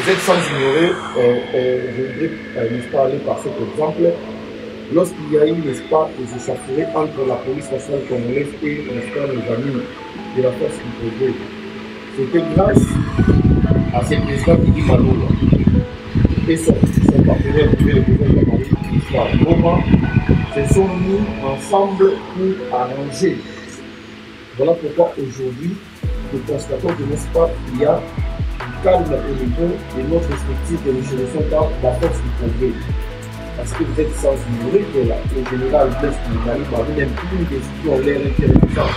Vous êtes sans ignorer, je voudrais n'est-ce pas, aller par cet exemple. Lorsqu'il y a eu, n'est-ce pas, des échauffourées entre la police nationale congolaise et, n'est-ce pas, nos amis de la force du progrès, c'était grâce à ce président Didi Maloula et son partenaire, le président de la République, Goma, se sont mis ensemble pour arranger. Voilà pourquoi aujourd'hui, nous constatons que, n'est-ce pas, il y a calme au niveau de notre respectif de l'échelon dans la force du progrès. Parce que vous êtes sans ignorer que le général Blaise Mali Barou n'aime plus une question l'air intéressante.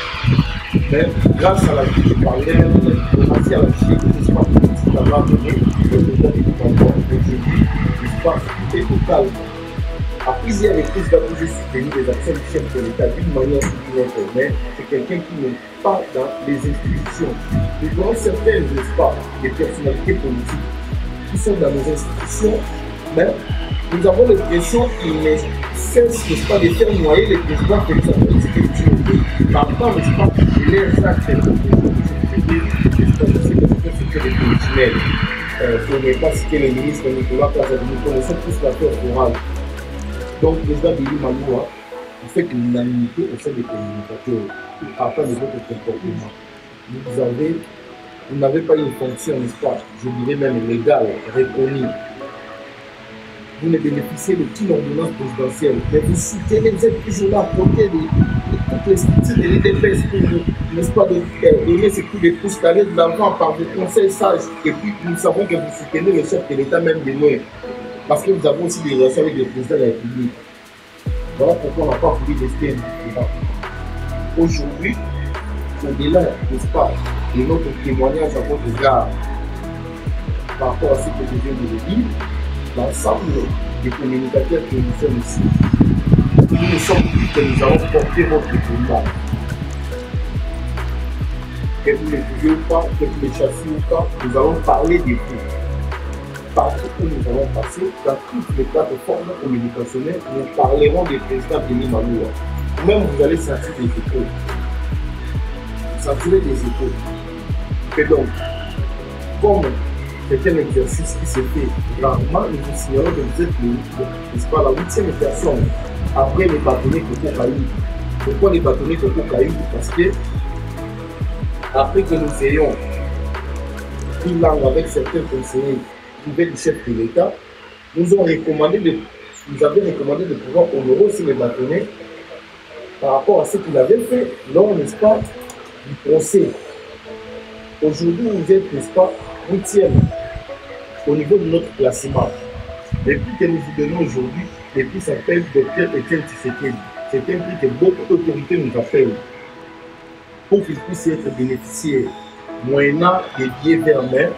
Mais grâce à la vie de parler, à la diplomatie, à la vie de l'espace politique à la donné, le président du Congo aujourd'hui, l'espace est au calme. À plusieurs reprises, il a toujours soutenu les actions du chef de l'État d'une manière ou d'une autre, mais c'est quelqu'un qui n'est pas dans les institutions. Nous avons certaines, n'est-ce pas, des personnalités politiques qui sont dans nos institutions, mais nous avons l'impression qu'ils ne cessent, n'est-ce pas, de faire noyer les présidents de sa politique partant, n'est-ce pas, de leurs actes c'est des politiciens. Pour ne pas citer le ministre Nicolas Kazadi, nous connaissons tous l'affaire orale. Donc, le président Didi Maloula, vous faites l'unanimité au sein des communicateurs afin de votre comportement. Vous n'avez pas une fonction, n'est-ce pas, je dirais même légale, reconnue. Vous ne bénéficiez d'aucune ordonnance présidentielle, mais vous soutenez, vous êtes toujours là à côté de toutes les structures de l'IDPS pour vous, n'est-ce pas, de donner ce coup de pouce carré de l'avant par des conseils sages. Et puis, nous savons que vous soutenez le chef de l'État même de nous. Parce que nous avons aussi des relations avec le président de la République. Voilà pourquoi on n'a pas voulu rester indépendant. Aujourd'hui, au-delà, n'est-ce pas, de notre témoignage à votre égard par rapport à ce que je viens de le dire, l'ensemble des communicateurs que nous sommes ici, nous ne sommes plus que nous allons porter votre combat. Que vous ne pouviez ou pas, que vous ne chassiez ou pas, nous allons parler de vous. Partout où nous allons passer, dans toutes les plateformes communicationnelles, nous parlerons des présidents Denis Maloula. Même vous allez sentir des échos. Vous sentirez des échos. Et donc, comme c'est un exercice qui se fait rarement, nous vous signalons que vous êtes la 8e personne après les bâtonnets Coco Caillou. Pourquoi les bâtonnets Coco Caillou? Parce que après que nous ayons pris langue avec certains conseillers privés du chef de l'État, nous avons recommandé de pouvoir honorer aussi les bâtonnets par rapport à ce qu'il avait fait lors, n'est-ce pas, du procès. Aujourd'hui, vous êtes, n'est-ce pas, 8e au niveau de notre classement. Les prix que nous vous donnons aujourd'hui, les prix s'appellent Dr Etienne Tshisekedi. C'est un prix que beaucoup d'autorités nous appellent pour qu'ils puissent être bénéficiaires. Moyennant des billets vers mer,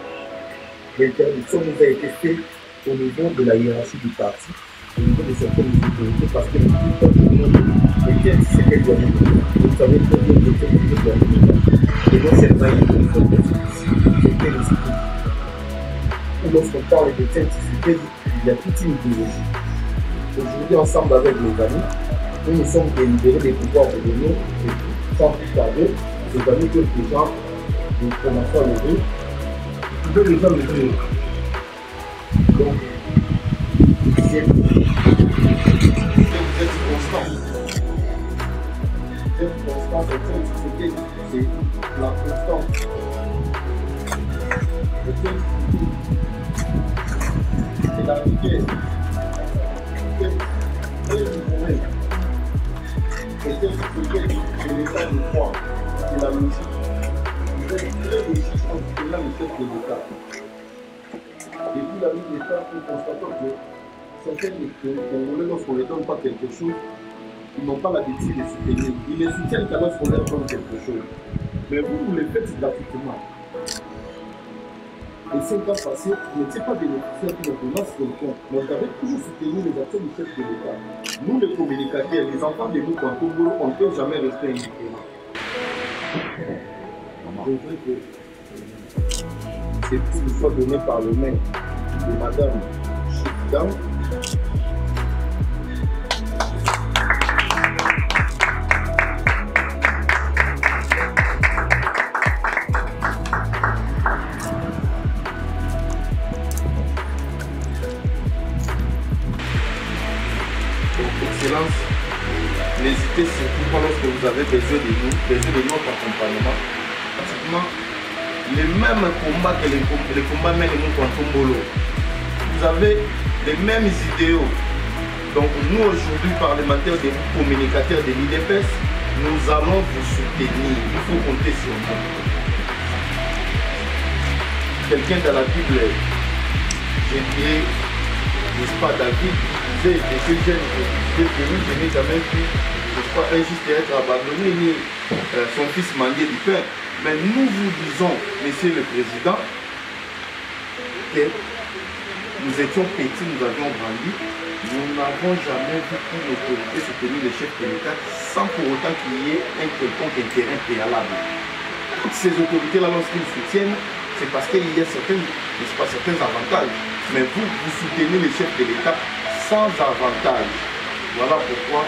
l'interdiction nous a été faite au niveau de la hiérarchie du parti, au niveau de certaines autorités, parce que le plus Etienne Tshisekedi doit venir. Vous savez très bien que Etienne Tshisekedi doit venir. Et non seulement il faut c'était l'esprit. Lorsqu'on parle de Etienne Tshisekedi, il y a toute une idéologie. Aujourd'hui, ensemble avec les amis, nous nous sommes délibérés de pouvoir revenir et sans plus tarder, les amis quelques gens de commencer à lever. Vous pouvez déjà lever. Donc, vous êtes constant. Vous êtes constant, Etienne Tshisekedi, c'est la constante. C'est la rivière. C'est l'état du droit. C'est la logique. Vous êtes très logique quand vous êtes là le chef de l'État. Depuis la vie de l'État, nous constatons que certains Congolais, lorsqu'on ne leur donne pas quelque chose, ils n'ont pas l'habitude de soutenir. Ils les soutiennent quand lorsqu'on leur donne quelque chose. Mais vous le faites gratuitement. Les 5 ans passés, vous n'étiez pas bénéficiaire d'une ordonnance quelconque, mais vous avez toujours soutenu les actions du chef de l'État. Nous, les communicateurs, les enfants de nous, quand on ne peut jamais rester indifférents. Je voudrais que c'est tout soit donné par le main de Madame Chikdam. Excellence, n'hésitez surtout pas lorsque vous avez besoin de notre accompagnement. Pratiquement les mêmes combats que les combats mènent nous contre Mbolo. Vous avez les mêmes idéaux. Donc nous aujourd'hui, parlementaires, des communicateurs de l'IDPS, nous allons vous soutenir. Il faut compter sur nous. Quelqu'un dans la Bible, j'ai dit, n'est-ce pas, David, disait que je n'ai jamais vu, n'est-ce pas, un juste être abandonné, ni son fils mendier du pain. Mais nous vous disons, Monsieur le Président, que nous étions petits, nous avions grandi, nous n'avons jamais vu une autorité soutenir le chef de l'État sans pour autant qu'il y ait un quelconque intérêt préalable. Toutes ces autorités-là, lorsqu'ils soutiennent, c'est parce qu'il y a certains avantages. Mais vous, vous soutenez le chef de l'État sans avantage. Voilà pourquoi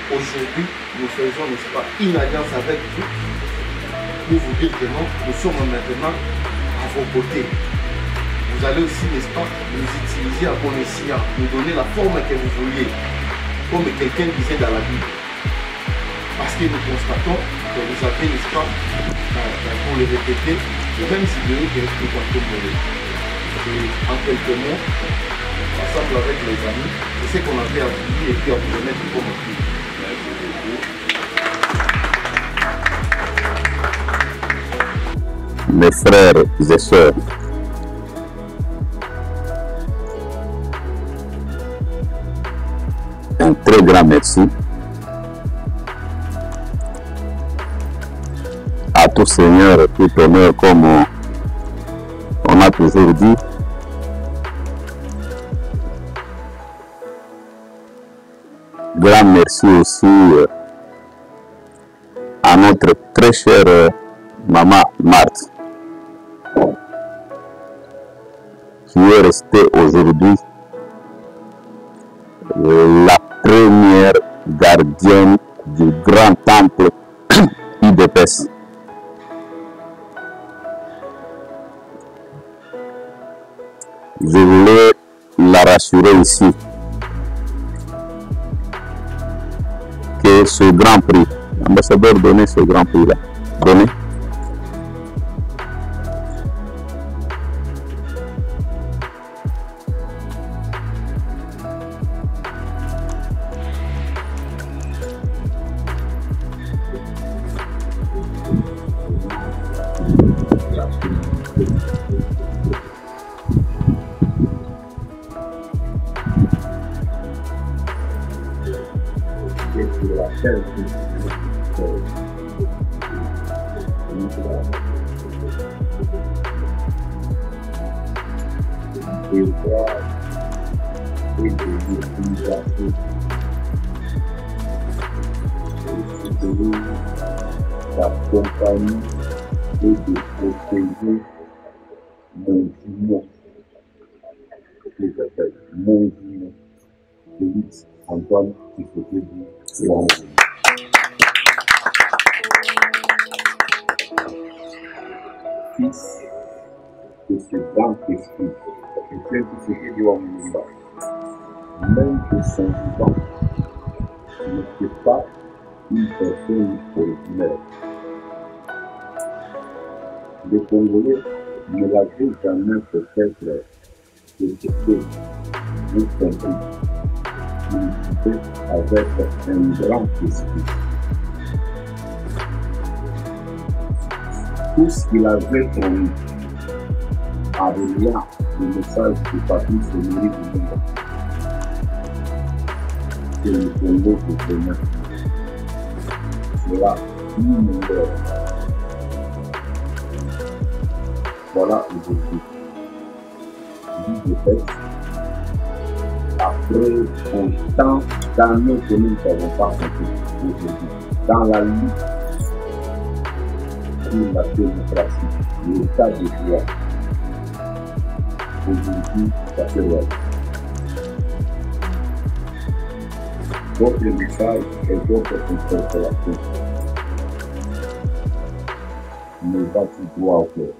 aujourd'hui, nous faisons, n'est-ce pas, une alliance avec vous pour vous dire que non, nous sommes maintenant à vos côtés. Vous allez aussi, n'est-ce pas, nous utiliser à bon escient, nous donner la forme que vous vouliez, comme quelqu'un disait dans la Bible. Parce que nous constatons que vous avez, n'est-ce pas, pour le répéter, les mêmes idées que nous avons données. Et en quelques mots, ensemble avec les amis, c'est ce qu'on a fait à vous et puis à vous remettre comme prix. Merci beaucoup. Mes frères et sœurs, un très grand merci à tout Seigneur et tout honneur, comme on a toujours dit. Grand merci aussi à notre très chère maman Marthe, qui est restée aujourd'hui la première gardienne du grand temple UDPS. Je voulais la rassurer ici que ce grand prix, l'ambassadeur donnait ce grand prix-là, donnez. La compagnie et de protéger mon jumeau, qui s'appelle mon jumeau, Félix Antoine Tshisekedi Tshilombo. Fils de ce grand esprit, Etienne Tshisekedi Wamulumba, même de son vivant, n'était pas une personne ordinaire. Les Congolais ne l'avaient jamais peut-être respecté ou compris. Il vivait avec un grand esprit. Tout ce qu'il avait promis en reliant le message de Patrice Emery Lumumba, c'est le Congo de demain. Cela, inondeur. Voilà aujourd'hui. L'UDPS, après autant d'années que nous n'avons pas compris aujourd'hui, dans la lutte pour la démocratie, l'état de droit, aujourd'hui, ça fait vrai. Votre message et votre interpellation me va tout droit au cœur.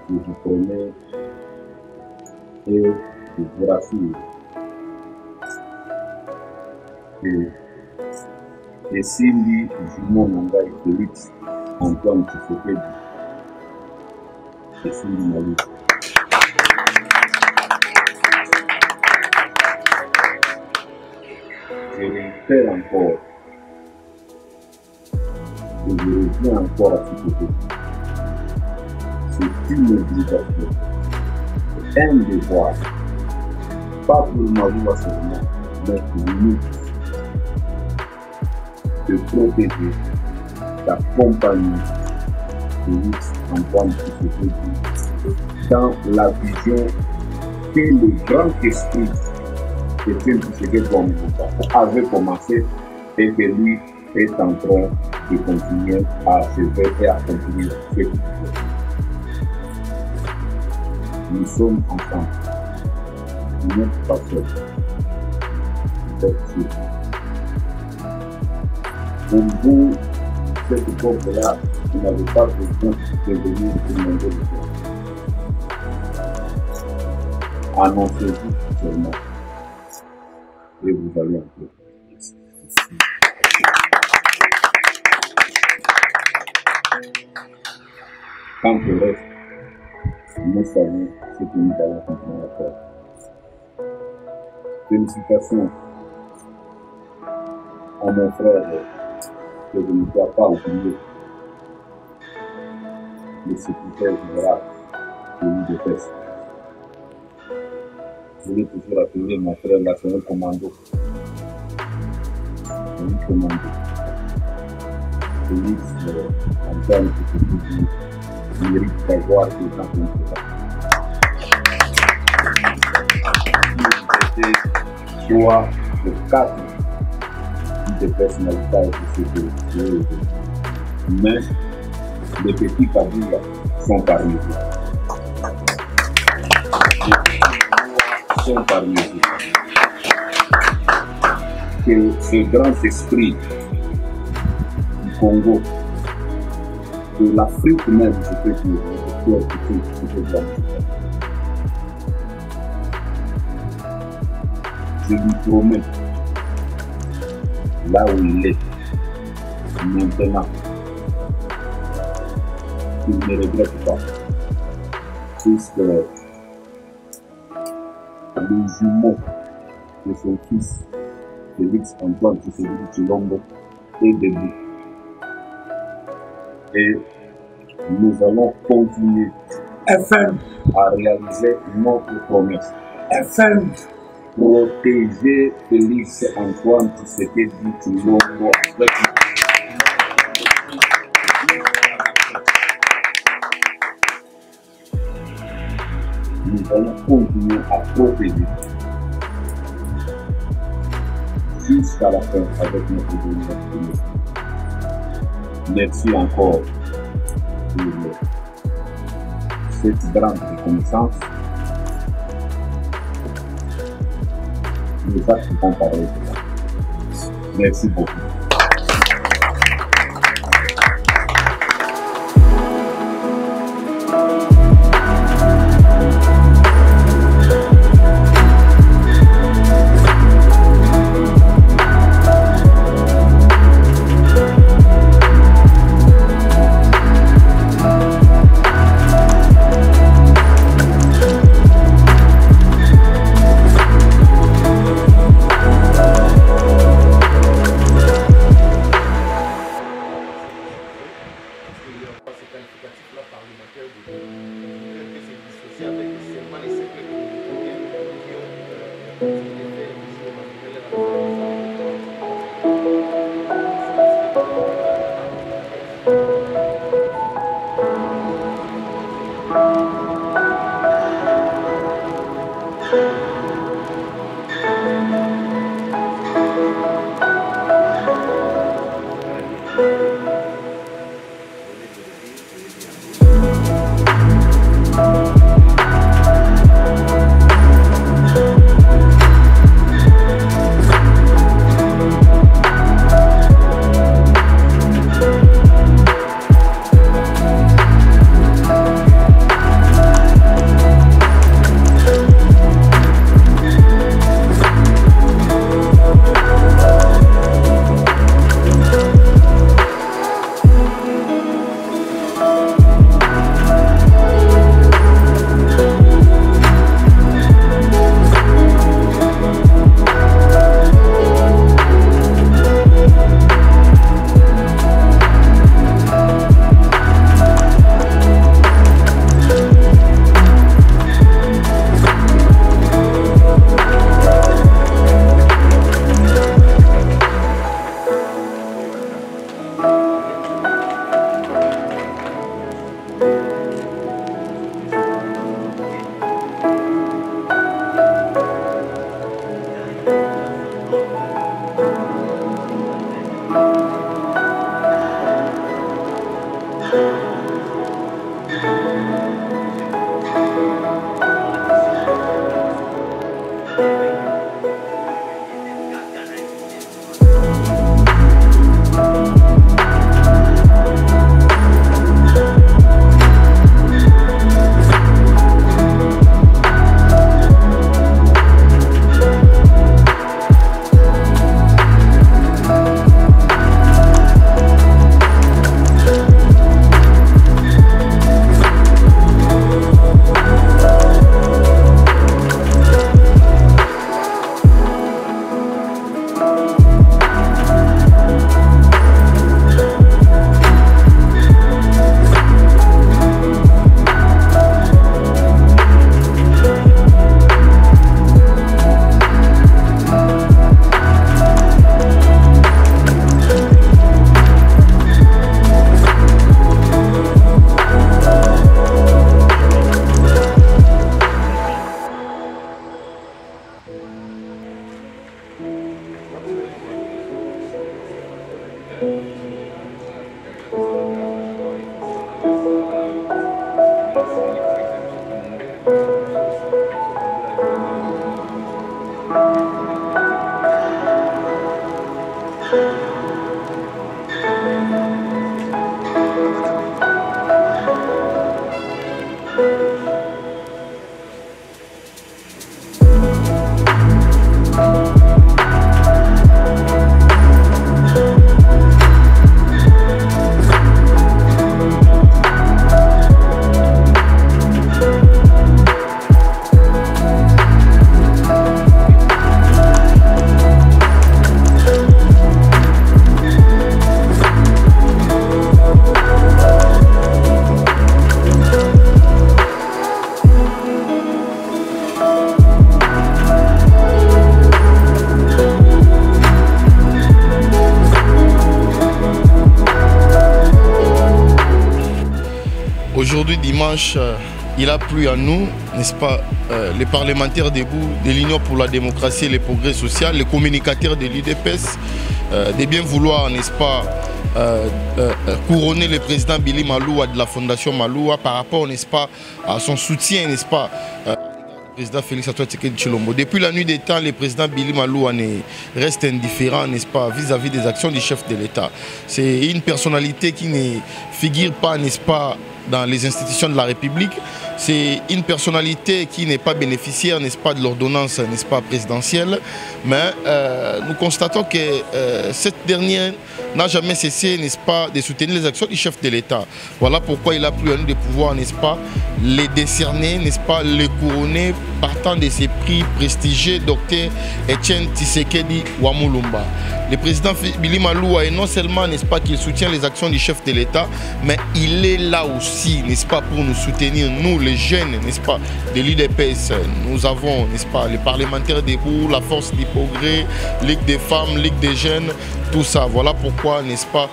Je vous promets et je vous rassure que Esili Jumeau Nangai Félix Antoine Tshisekedi Esili Mali. Je réitère encore et je reviens encore à ce côté. C'est une obligation, un devoir, pas pour Maroua seulement, mais pour nous, de protéger, d'accompagner Félix Antoine Tshisekedi dans la vision que le grand esprit de Félix Tshisekedi avait commencé et que lui est en train de continuer à se faire et à continuer ce qu'il fait. Nous sommes ensemble. Vous n'êtes pas seuls. Vous êtes sûrs. Pour vous, cette époque-là, vous n'avez pas besoin de venir demander le temps. Annoncez-vous seulement. Et vous allez en faire. Quant au reste, nous savons ce que nous allons continuer à faire. Félicitations à mon frère que je ne dois pas oublier, le secrétaire général de l'UDPS. Je vais toujours appeler mon frère là, c'est un commando. C'est un commando. Félix Antoine Tshisekedi mérite d'avoir des gens comme ça. Soit le cadre des personnalités de ce mais les petits Kabila sont parmi vous. Les petits sont parmi vous. que ce grand esprit du Congo, de l'Afrique même, je peux dire, je lui promets, là où il est, maintenant, qu'il ne regrette pas, puisque le jumeau de son fils, Félix Antoine Tshisekedi Tshilombo, est debout. Et nous allons continuer à réaliser notre promesse. Protéger Félix Antoine Tshisekedi Tshilombo avec nous allons continuer à protéger jusqu'à la fin avec notre gouvernement. Merci encore pour cette grande reconnaissance. Les actes vont parler de ça. Merci beaucoup. Aujourd'hui, dimanche, il a plu à nous, n'est-ce pas, les parlementaires debout de l'Union pour la démocratie et le progrès social, les communicateurs de l'UDPS, de bien vouloir, n'est-ce pas, couronner le président Billy Maloua de la Fondation Maloua par rapport, n'est-ce pas, à son soutien, n'est-ce pas, président Félix Antoine Tshisekedi Tshilombo. Depuis la nuit des temps, le président Billy Maloua reste indifférent, n'est-ce pas, vis-à-vis des actions du chef de l'État. C'est une personnalité qui ne figure pas, n'est-ce pas, dans les institutions de la République. C'est une personnalité qui n'est pas bénéficiaire, n'est-ce pas, de l'ordonnance, n'est-ce pas, présidentielle. Mais nous constatons que cette dernière n'a jamais cessé, n'est-ce pas, de soutenir les actions du chef de l'État. Voilà pourquoi il a plu à nous de pouvoir, n'est-ce pas, les décerner, n'est-ce pas, les couronner partant de ces prix prestigieux, Dr Etienne Tshisekedi Wamulumba. Le président Billy Maloua est non seulement, n'est-ce pas, qu'il soutient les actions du chef de l'État, mais il est là aussi, n'est-ce pas, pour nous soutenir, nous les jeunes, n'est-ce pas, de l'UDPS. Nous avons, n'est-ce pas, les parlementaires debout, la force du progrès, Ligue des femmes, Ligue des jeunes, tout ça. Voilà pourquoi, n'est-ce pas,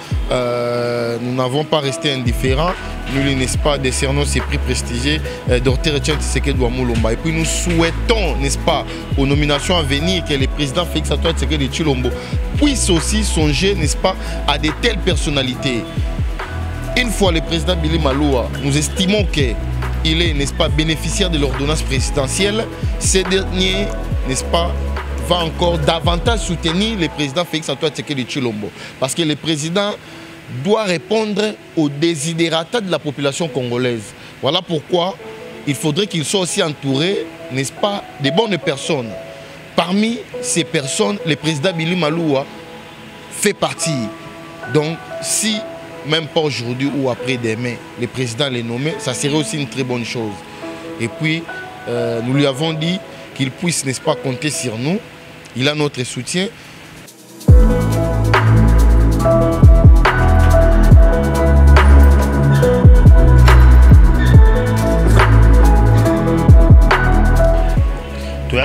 nous n'avons pas resté indifférents. Nous, n'est-ce pas, décernons ces prix prestigieux Dr Etienne Tshisekedi Wamulumba. Et puis nous souhaitons, n'est-ce pas, aux nominations à venir, que le président Félix Antoine Tshisekedi Tshilombo puisse aussi songer, n'est-ce pas, à de telles personnalités. Une fois le président Billy Maloua, nous estimons qu'il est, n'est-ce pas, bénéficiaire de l'ordonnance présidentielle. Ces derniers, n'est-ce pas, va encore davantage soutenir le président Félix Antoine Tshisekedi Tshilombo. Parce que le président doit répondre aux désidérata de la population congolaise. Voilà pourquoi il faudrait qu'il soit aussi entouré, n'est-ce pas, de bonnes personnes. Parmi ces personnes, le président Billy Maloua fait partie. Donc, si, même pas aujourd'hui ou après-demain, le président l'est nommé, ça serait aussi une très bonne chose. Et puis, nous lui avons dit qu'il puisse, n'est-ce pas, compter sur nous. Il a notre soutien.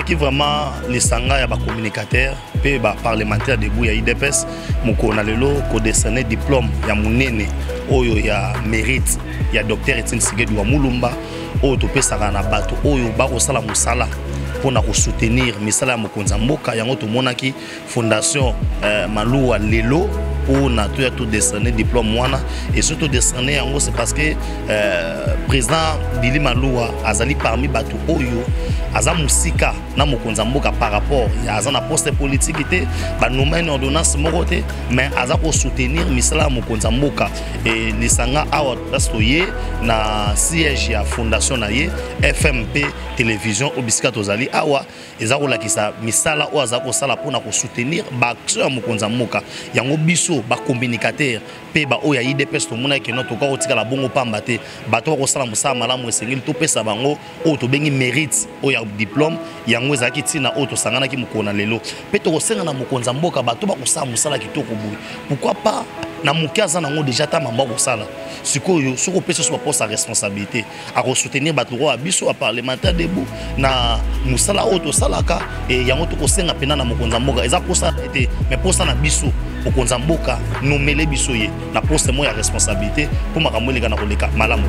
Qui vraiment les sanga ya ba communicateur pe ba parlementaire debout ya IDPS mukona lelo ko décerner diplôme ya munene oyo ya mérite ya Dr Etienne Tshisekedi Wamulumba oyo to pesaka na bato oyo ba ko sala musala pona ko soutenir misala ya mokonza mboka yango to monaki fondation Maloua lelo on a tout décerné diplôme wana et surtout décerné yango c'est parce que président Billy Maloua azali parmi bato oyo aza musika na mokonza mboka par rapport ya aza na poste politique te ba nommer une ordonnance moko te mais aza ko soutenir misala mokonza mboka et lisanga awa tastoye na siège ya fondation na ye FMP télévision obisika tozali awa eza ko lakisa misala o aza ko sala pona ko soutenir ba action ya mokonza mboka yango biso ba communicateur pe ba oya IDPS to mona ke no to ka otika la bongo pamba te bato ko sala musala malamu esengeli to pesa bango o to bengi mérite oya diplôme yango ezaki tina o to sangana ki mukona lelo pe to ko senga na mokonza mboka bato ba ko sala musala kitoko boui pourquoi pas na mukaza nango déjà ta mamba ko sala sikoyo soko pesa so poste à responsabilité à soutenir bato ro abiso a parlementaire debout na musala o to salaka et yango to ko senga pena na mokonza mboka eza posa ete mais posa na biso mokonza mboka nomele biso ye na poste mo ya responsabilité pour makambo leka na koleka malamu.